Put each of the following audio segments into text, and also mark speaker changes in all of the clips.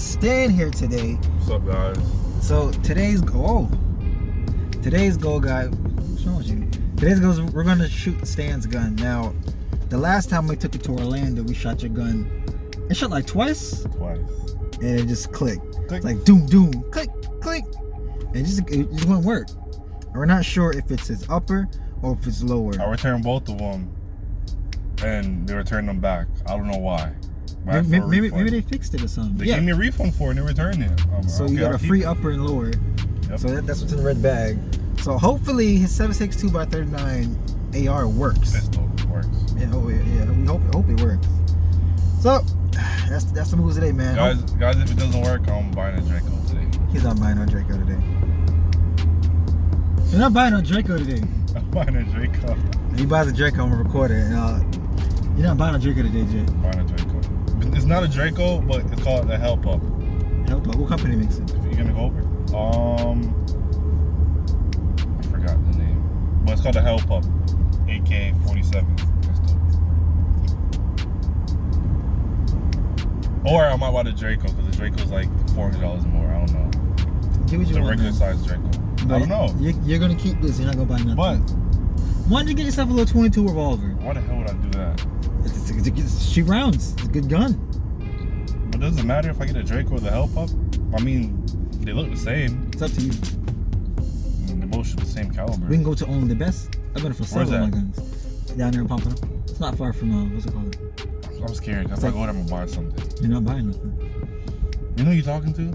Speaker 1: Stan here today.
Speaker 2: What's up, guys?
Speaker 1: So today's goal, guy. What's wrong with you? Today's goal is we're gonna shoot Stan's gun. Now, the last time we took it to Orlando, we shot your gun. It shot like twice. And it just clicked. Click. Like doom, doom, click, click. And it just wouldn't work. We're not sure if it's his upper or if it's lower.
Speaker 2: I returned both of them, and they returned them back. I don't know why.
Speaker 1: Maybe they fixed it or something.
Speaker 2: They gave me a refund for it and they returned it.
Speaker 1: So you got a free upper and lower.
Speaker 2: Yep.
Speaker 1: So that's what's in the red bag. So hopefully his 7.62x39 AR works.
Speaker 2: Pistol works.
Speaker 1: Yeah, we hope it works. So that's the moves today, man.
Speaker 2: Guys, if it doesn't work, I'm buying a Draco today.
Speaker 1: He's not buying no Draco today. You're not buying no Draco today.
Speaker 2: I'm buying a Draco.
Speaker 1: He buys a Draco, I'm gonna record it. You're not buying a Draco today, Jay.
Speaker 2: I'm buying a Draco. It's not a Draco, but it's called the Help Up.
Speaker 1: Help Up? What company makes it?
Speaker 2: If you're gonna go over it. I forgot the name. But it's called the Help Up. AK-47 pistol. Or I might buy the Draco, because the Draco's like $400 more. I don't know.
Speaker 1: Get what you
Speaker 2: the
Speaker 1: want,
Speaker 2: regular
Speaker 1: man.
Speaker 2: size Draco.
Speaker 1: But
Speaker 2: I don't know.
Speaker 1: You're gonna keep this. You're not gonna buy nothing.
Speaker 2: But
Speaker 1: why don't you get yourself a little 22 revolver?
Speaker 2: why the hell would I do that?
Speaker 1: It's shoot rounds. It's a good gun.
Speaker 2: But does it matter if I get a Draco or the Help Up? I mean, they look the same.
Speaker 1: It's up to you.
Speaker 2: I mean, they both shoot the same caliber.
Speaker 1: We can go to Only the Best. I've been for several of my guns. Down there in Pompano. It's not far from, what's it called?
Speaker 2: I'm scared. If I go there, I'm gonna buy something.
Speaker 1: You're not buying nothing.
Speaker 2: You know who you're talking to?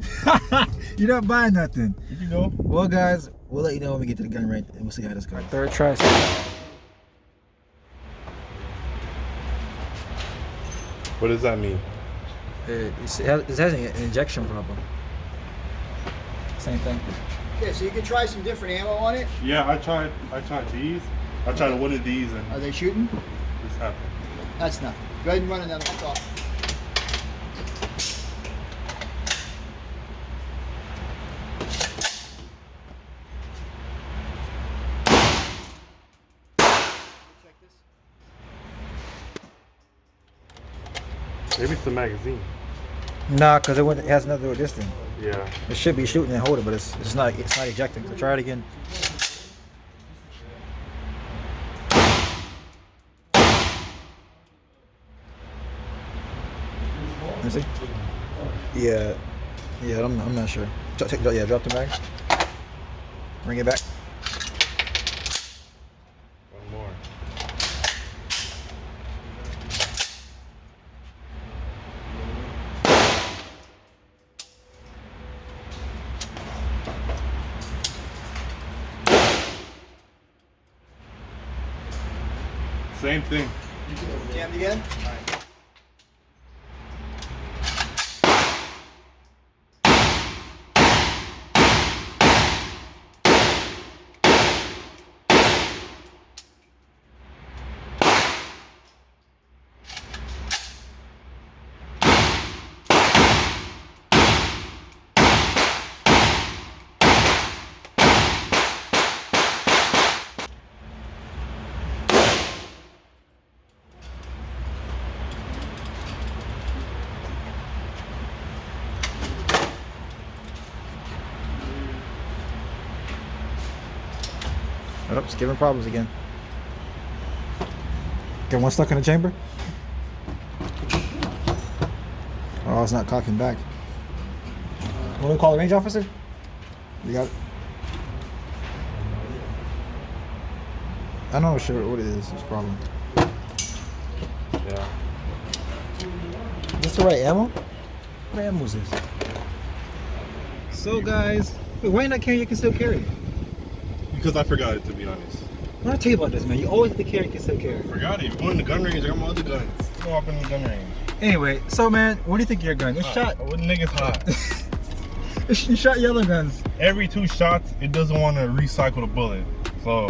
Speaker 1: You're not buying nothing.
Speaker 2: You can go.
Speaker 1: Well, guys, we'll let you know when we get to the gun range and we'll see how this goes. Third try.
Speaker 2: What does that mean?
Speaker 1: It has an injection problem. Same thing.
Speaker 3: Okay, so you can try some different ammo on it.
Speaker 2: Yeah, I tried these. I tried one of these and
Speaker 3: Are they shooting?
Speaker 2: this happened.
Speaker 3: That's nothing. Go ahead and run another. That's all. Check this.
Speaker 2: Maybe it's the magazine.
Speaker 1: Nah, because it has nothing to do with this thing.
Speaker 2: Yeah.
Speaker 1: It should be shooting and holding, but it's not ejecting. So try it again. Let me see. Yeah, I'm not sure. Drop the bag. Bring it back.
Speaker 2: One more. Same thing.
Speaker 3: Jammed again?
Speaker 1: Oh, it's giving problems again. Get one stuck in the chamber. Oh, it's not cocking back. What do we call the range officer? You got it? I'm not sure what it is. This problem.
Speaker 2: Yeah.
Speaker 1: Is this the right ammo? What ammo is this? So guys, why not carry? You can still carry it.
Speaker 2: Because I forgot it, to be honest.
Speaker 1: What I tell you about this, man? You always have to carry, you can still carry.
Speaker 2: I forgot it. You're going to the gun range. I got my other guns. Go up in the gun range.
Speaker 1: Anyway, so man, what do you think of your gun? It's shot.
Speaker 2: What niggas hot?
Speaker 1: You shot yellow guns.
Speaker 2: Every 2 shots, it doesn't want to recycle the bullet. So,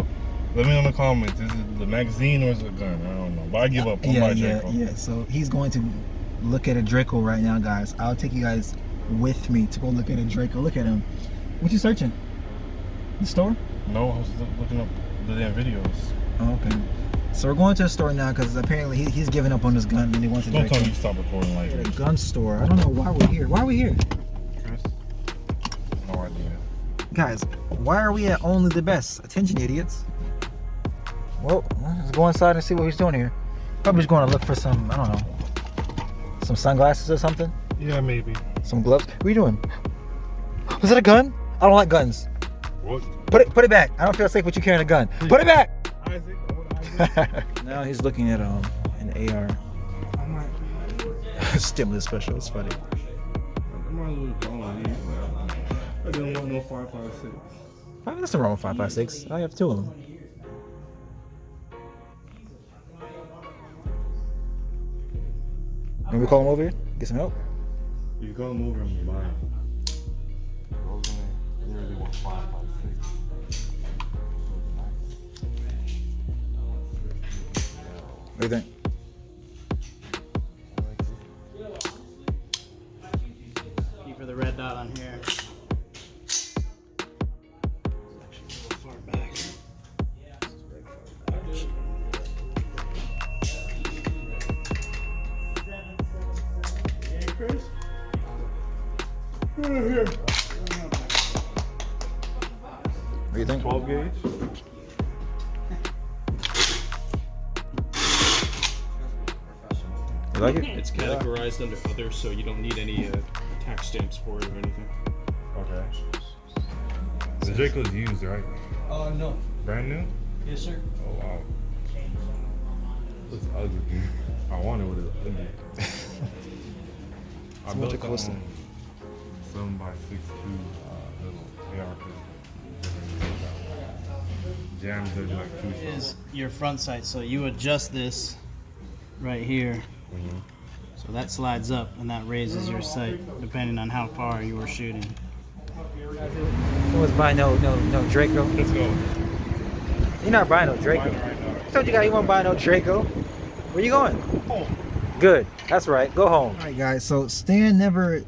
Speaker 2: let me know in the comments. Is it the magazine or is it a gun? I don't know. But I give up. I'm by Draco.
Speaker 1: Yeah. So he's going to look at a Draco right now, guys. I'll take you guys with me to go look at a Draco. Look at him. What you searching? The store?
Speaker 2: No, I was looking up the damn videos.
Speaker 1: Oh, okay. So we're going to the store now because apparently he's giving up on this gun and he wants to
Speaker 2: Don't tell me to stop recording like
Speaker 1: at a
Speaker 2: this.
Speaker 1: gun store. I don't know why we're here. Why are we here?
Speaker 2: Chris? No idea.
Speaker 1: Guys, why are we at Only the Best? Attention, idiots. Well, let's go inside and see what he's doing here. Probably just going to look for some, I don't know, some sunglasses or something.
Speaker 2: Yeah, maybe.
Speaker 1: Some gloves. What are you doing? Was it a gun? I don't like guns.
Speaker 2: What?
Speaker 1: Put it back. I don't feel safe with you carrying a gun. Put it back.
Speaker 2: Isaac? What Isaac?
Speaker 1: Now he's looking at an AR. Stimulus special. It's funny.
Speaker 2: I didn't want no 5.56.
Speaker 1: That's nothing wrong with 5.56. I have two of them. Maybe call him over here. Get some help.
Speaker 2: You call him over and buy him. Those ain't really want 5.56.
Speaker 1: What do you think?
Speaker 4: For the red dot on here. It's actually a little far back. Hey, Chris. Here.
Speaker 1: What do you think?
Speaker 2: 12 gauge?
Speaker 1: You like it?
Speaker 5: It's categorized under other, so you don't need any tax stamps for it or anything.
Speaker 2: Okay. The Draco's used, right?
Speaker 4: No.
Speaker 2: Brand new?
Speaker 4: Yes, sir.
Speaker 2: Oh, wow. It's ugly. I want it with it ugly. I built
Speaker 1: it costs?
Speaker 2: 7x62 little AR pistol. Jams are like 2
Speaker 4: Is your front sight, so you adjust this right here. So that slides up and that raises your sight depending on how far you were shooting.
Speaker 1: Who was buying no Draco?
Speaker 2: Let's go.
Speaker 1: You're not buying no Draco.
Speaker 2: Right now.
Speaker 1: I told you guys you won't buy no Draco. Where you going?
Speaker 2: Home.
Speaker 1: Good. That's right. Go home. All right, guys. So Stan never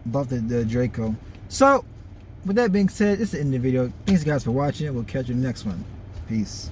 Speaker 1: bought the Draco. So with that being said, this is the end of the video. Thanks guys for watching. We'll catch you in the next one. Peace.